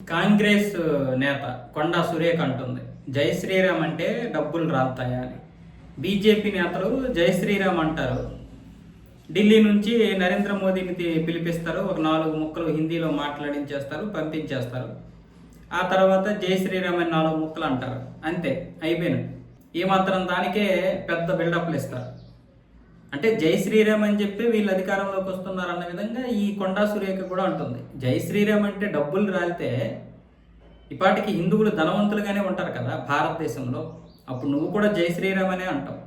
కాంగ్రెస్ నేత కొండా సురేఖ అంటుంది జై శ్రీరామ్ అంటే డబ్బులు రాలుతాయా అని. బీజేపీ నేతలు జై శ్రీరామ్ అంటారు. ఢిల్లీ నుంచి నరేంద్ర మోదీని పిలిపిస్తారు, ఒక 4 ముక్కలు హిందీలో మాట్లాడించేస్తారు, పంపించేస్తారు. ఆ తర్వాత జై శ్రీరామ్ అని 4 ముక్కలు అంటారు, అంతే అయిపోయినాయి. ఏమాత్రం దానికే పెద్ద బిల్డప్లు ఇస్తారు. అంటే జై శ్రీరామ్ అని చెప్పి వీళ్ళు అధికారంలోకి వస్తున్నారు అన్న విధంగా ఈ కొండా సురేఖ కూడా ఉంటుంది. జై శ్రీరామ్ అంటే డబ్బులు రాలితే ఇప్పటికి హిందువులు ధనవంతులుగానే ఉంటారు కదా భారతదేశంలో. అప్పుడు నువ్వు కూడా జై శ్రీరామ్ అనే అంటావు.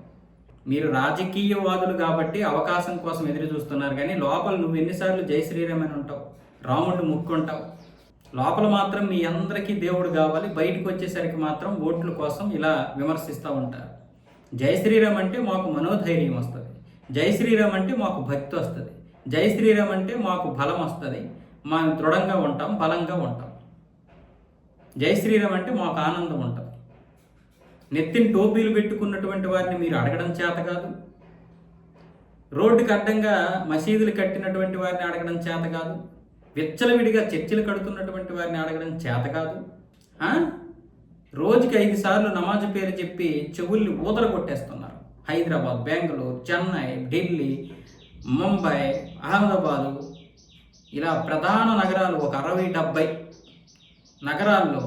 మీరు రాజకీయవాదులు కాబట్టి అవకాశం కోసం ఎదురు చూస్తున్నారు, కానీ లోపల నువ్వు ఎన్నిసార్లు జై శ్రీరామ్ అని ఉంటావు, రాముడిని ముక్కుంటావు. లోపల మాత్రం మీ అందరికీ దేవుడు కావాలి, బయటకు వచ్చేసరికి మాత్రం ఓట్ల కోసం ఇలా విమర్శిస్తూ ఉంటారు. జై శ్రీరామ్ అంటే మాకు మనోధైర్యం వస్తుంది, జై శ్రీరామ్ అంటే మాకు భక్తి వస్తుంది, జై శ్రీరామ్ అంటే మాకు బలం వస్తుంది, మేము దృఢంగా ఉంటాం, బలంగా ఉంటాం. జై శ్రీరామ్ అంటే మాకు ఆనందం ఉంటుంది. నెత్తిన టోపీలు పెట్టుకున్నటువంటి వారిని మీరు అడగడం చేత కాదు, రోడ్డుకి అడ్డంగా మసీదులు కట్టినటువంటి వారిని అడగడం చేత కాదు, విచ్చలవిడిగా చర్చిలు కడుతున్నటువంటి వారిని అడగడం చేత కాదు. రోజుకి 5 సార్లు నమాజు పేరు చెప్పి చెవుల్ని ఊదర కొట్టేస్తున్నారు. హైదరాబాద్, బెంగళూరు, చెన్నై, ఢిల్లీ, ముంబై, అహ్మదాబాదు, ఇలా ప్రధాన నగరాలు ఒక 60-70 నగరాల్లో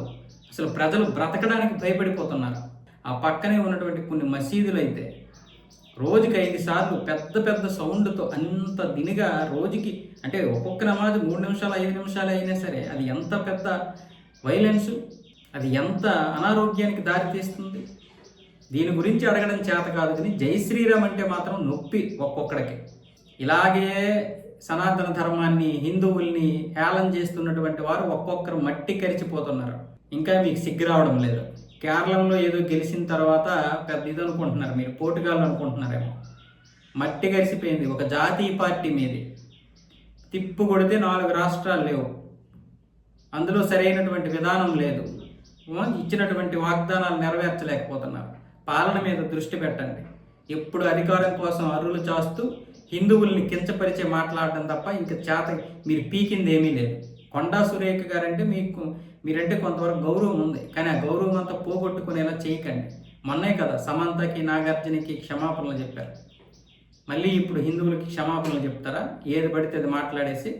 అసలు ప్రజలు బ్రతకడానికి భయపడిపోతున్నారు. ఆ పక్కనే ఉన్నటువంటి కొన్ని మసీదులు అయితే రోజుకి 5 సార్లు పెద్ద పెద్ద సౌండ్తో అంత దినిగా రోజుకి, అంటే ఒక్కొక్క నమాజ్ 3 నిమిషాలు 5 నిమిషాలు అయినా సరే అది ఎంత పెద్ద వైలెన్సు, అది ఎంత అనారోగ్యానికి దారితీస్తుంది. దీని గురించి అడగడం చేత కాదు, కానీ జై శ్రీరామ్ అంటే మాత్రం నొప్పి ఒక్కొక్కడికి. ఇలాగే సనాతన ధర్మాన్ని, హిందువుల్ని హేళన చేస్తున్నటువంటి వారు ఒక్కొక్కరు మట్టి కరిచిపోతున్నారు. ఇంకా మీకు సిగ్గు రావడం లేదు. కేరళంలో ఏదో గెలిచిన తర్వాత పెద్ద ఇది అనుకుంటున్నారు మీరు, పోటుగాళ్ళు అనుకుంటున్నారేమో. మట్టి కరిసిపోయింది ఒక జాతీయ పార్టీ మీది. తిప్పు కొడితే 4 రాష్ట్రాలు లేవు, అందులో సరైనటువంటి విధానం లేదు, ఇచ్చినటువంటి వాగ్దానాలు నెరవేర్చలేకపోతున్నారు. పాలన మీద దృష్టి పెట్టండి. ఎప్పుడు అధికారం కోసం అర్రులు చాస్తూ హిందువుల్ని కించపరిచే మాట్లాడడం తప్ప ఇంకా చేత మీరు పీకింది ఏమీ లేదు. కొండా సురేఖ గారంటే మీరంటే కొంతవరకు గౌరవం ఉంది, కానీ ఆ గౌరవం అంతా పోగొట్టుకునేలా చేయకండి. మొన్నే కదా సమంతకి, నాగార్జునకి క్షమాపణలు చెప్పారు, మళ్ళీ ఇప్పుడు హిందువులకి క్షమాపణలు చెప్తారా? ఏది పడితే అది మాట్లాడేసి